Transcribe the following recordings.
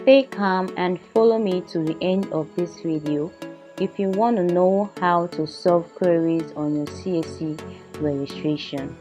stay calm and follow me to the end of this video if you want to know how to solve queries on your CAC registration.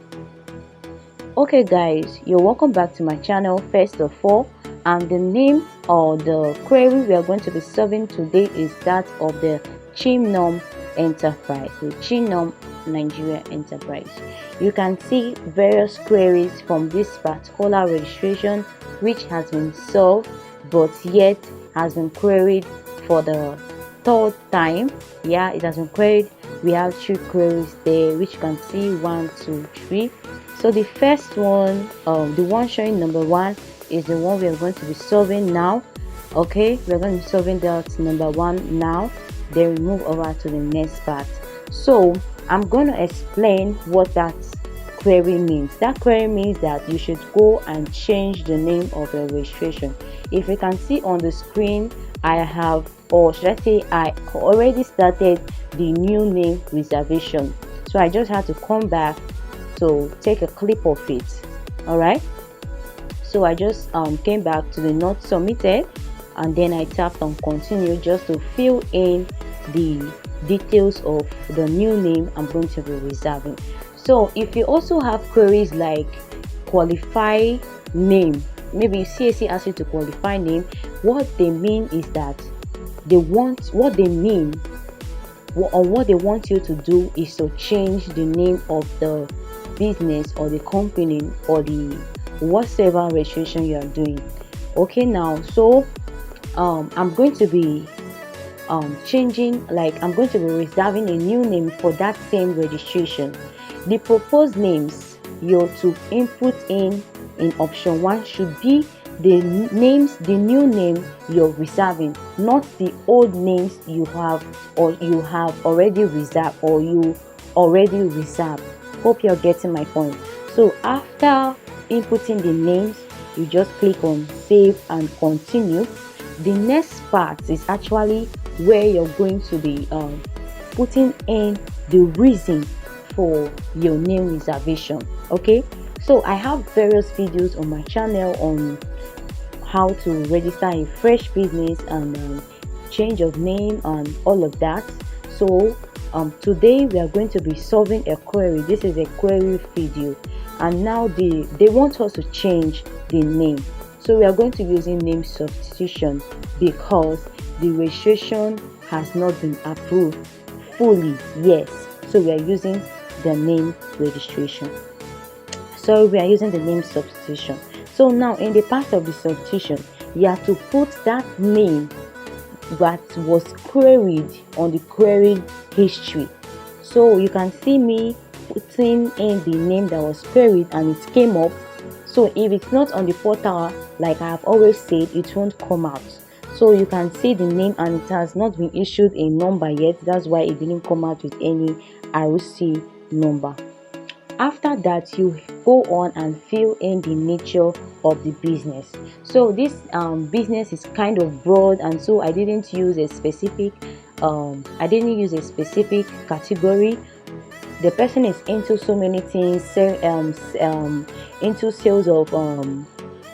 Okay guys, you're welcome back to my channel. First of all, and the name or the query we are going to be solving today is that of the Chimnom Enterprise, the Chimnom Nigeria Enterprise. You can see various queries from this particular registration which has been solved but yet has been queried for the third time. Yeah, it has been queried. We have 3 queries there, which you can see 1, 2, 3. So the first one, the one showing number 1, is the one we are going to be solving now. Okay, we're going to be solving that number 1 now. Then we move over to the next part. So I'm going to explain what that query means. That query means that you should go and change the name of your registration. If you can see on the screen, I have, or should I say, I already started the new name reservation. So I just had to come back to take a clip of it. All right, so I just came back to the not submitted, and then I tapped on continue just to fill in the details of the new name I'm going to be reserving. So if you also have queries like qualify name, maybe CAC asks you to qualify name, what they mean is that they want, what they mean or what they want you to do is to change the name of the business or the company or the whatsoever registration you are doing. Okay, now so I'm going to be changing, like I'm going to be reserving a new name for that same registration. The proposed names you're to input in option 1 should be the names, the new name you're reserving, not the old names you have or you have already reserved or you already reserved. Hope you're getting my point. So after inputting the names, you just click on save and continue. The next part is actually where you're going to be putting in the reason for your name reservation. Okay, so I have various videos on my channel on how to register a fresh business and change of name and all of that. So today we are going to be solving a query. This is a query video, and now they want us to change the name. So we are going to be using name substitution because the registration has not been approved fully. Yes, so we are using the name registration. So we are using the name substitution. So now in the part of the substitution, you have to put that name that was queried on the query history. So you can see me putting in the name that was queried and it came up. So if it's not on the portal, like I have always said, it won't come out. So you can see the name and it has not been issued a number yet. That's why it didn't come out with any ROC number. After that, you go on and fill in the nature of the business. So this business is kind of broad, and so I didn't use a specific category. The person is into so many things, into sales of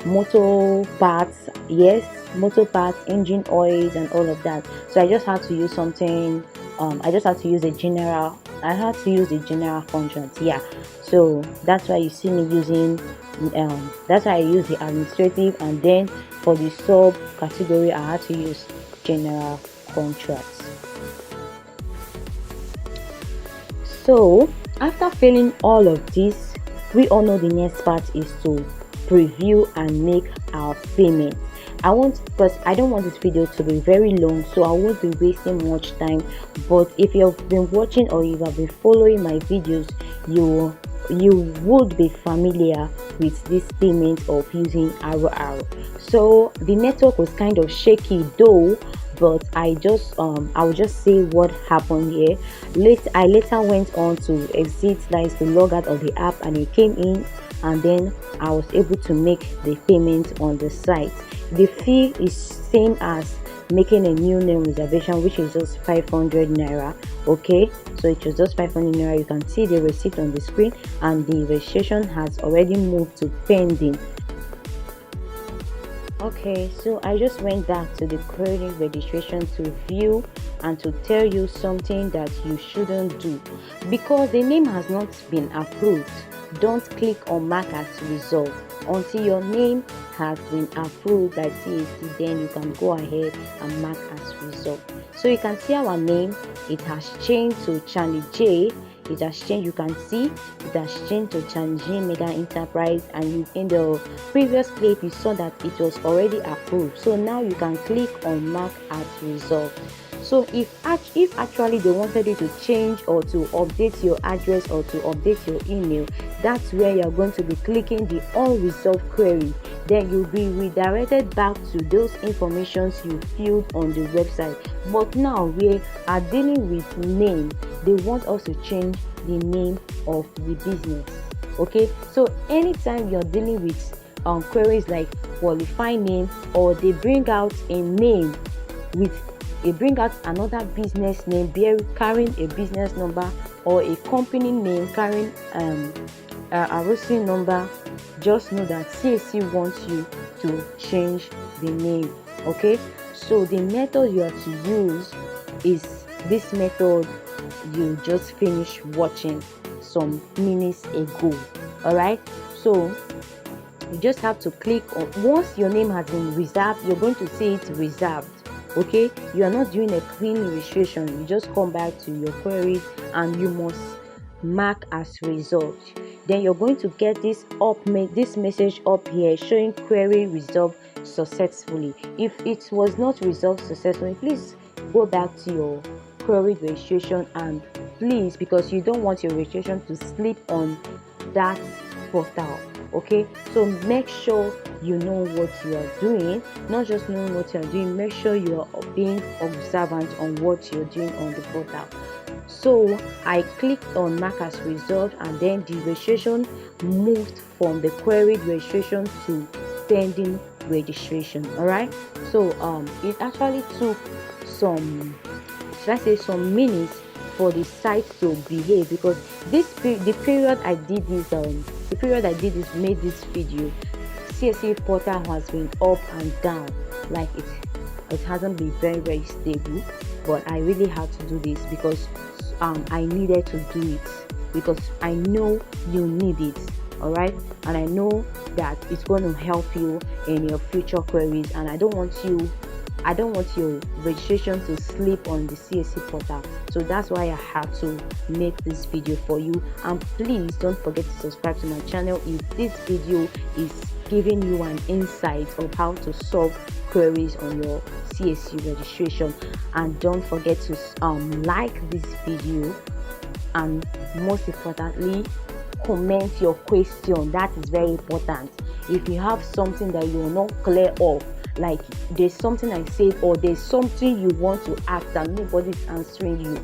motor parts, yes, motor parts, engine oils and all of that. So I just had to use something, I just had to use a general, contract. Yeah, so that's why you see me using that's why I use the administrative, and then for the sub category I had to use general contracts. So after filling all of this, we all know the next part is to preview and make our payment. Because I don't want this video to be very long, so I won't be wasting much time. But if you have been watching or you have been following my videos, you would be familiar with this payment of using ROR. So the network was kind of shaky though, but I will just say what happened here. I later went on to exit, that is to log out of the app, and it came in, and then I was able to make the payment on the site. The fee is same as making a new name reservation, which is just 500 naira. Okay, so it was just 500 naira. You can see the receipt on the screen, and the registration has already moved to pending. Okay, so I just went back to the query registration to view and to tell you something that you shouldn't do. Because the name has not been approved, don't click on mark as resolved until your name has been approved by CAC. Then you can go ahead and mark as resolved. So you can see our name, it has changed to Charlie J. It has changed, you can see it has changed to Changi Mega Enterprise, and in the previous clip you saw that it was already approved. So now you can click on mark as resolved. So if actually they wanted you to change or to update your address or to update your email, that's where you're going to be clicking the unresolved query. Then you'll be redirected back to those informations you filled on the website. But now we are dealing with name. They want us to change the name of the business. Okay, so anytime you're dealing with queries like qualify name, or they bring out a name bring out another business name carrying a business number, or a company name carrying a ROC number, just know that CAC wants you to change the name. Okay, so the method you have to use is this method you just finished watching some minutes ago. All right, so you just have to click on, once your name has been reserved, you're going to see it reserved. Okay, you are not doing a clean registration. You just come back to your queries and you must mark as resolved. Then you're going to get this message up here showing query resolved successfully. If it was not resolved successfully, please go back to your query registration, and please, because you don't want your registration to slip on that portal. Okay, so make sure you know what you are doing. Not just knowing what you are doing, make sure you are being observant on what you're doing on the portal. So I clicked on mark as resolved, and then the registration moved from the queried registration to pending registration. All right, so it actually took some minutes for the site to behave, because the period I did this made this video, CAC portal has been up and down, like it hasn't been very stable. But I really had to do this because I needed to do it, because I know you need it. All right, and I know that it's going to help you in your future queries, and I don't want your registration to slip on the CAC portal. So that's why I had to make this video for you. And please don't forget to subscribe to my channel if this video is giving you an insight of how to solve queries on your CAC registration. And don't forget to like this video, and most importantly, comment your question. That is very important. If you have something that you're not clear of, like there's something I said, or there's something you want to ask and nobody's answering you,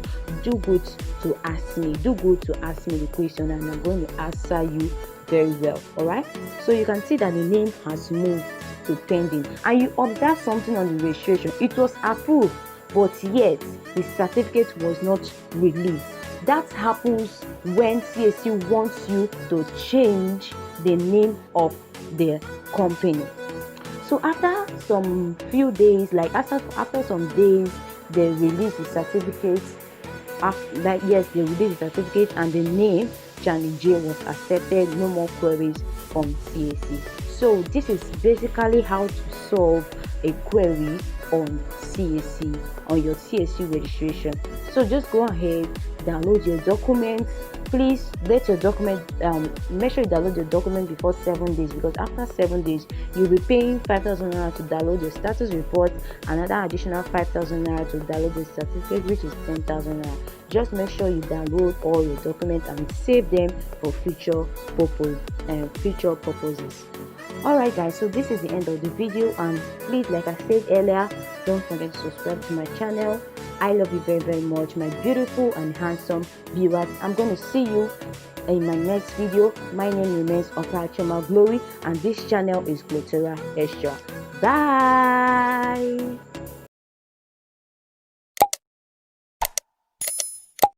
do good to ask me the question, and I'm going to answer you very well. All right, so you can see that the name has moved to pending, and you observe something on the registration. It was approved, but yet the certificate was not released. That happens when CAC wants you to change the name of the company. So after some few days, like after some days, they release the certificate. They release the certificate, and the name Charlie J was accepted. No more queries from CAC. So this is basically how to solve a query on CAC, on your CAC registration. So just go ahead, download your documents. Please let your document, make sure you download your document before 7 days, because after 7 days you'll be paying 5,000 naira to download your status report, another additional 5,000 naira to download the certificate, which is 10,000 naira. Just make sure you download all your documents and save them for future purposes. Alright guys, so this is the end of the video, and please, like I said earlier, don't forget to subscribe to my channel. I love you very much, my beautiful and handsome viewers. I'm going to see you in my next video. My name remains Opachoma Glory, and this channel is Glotera Extra. Bye.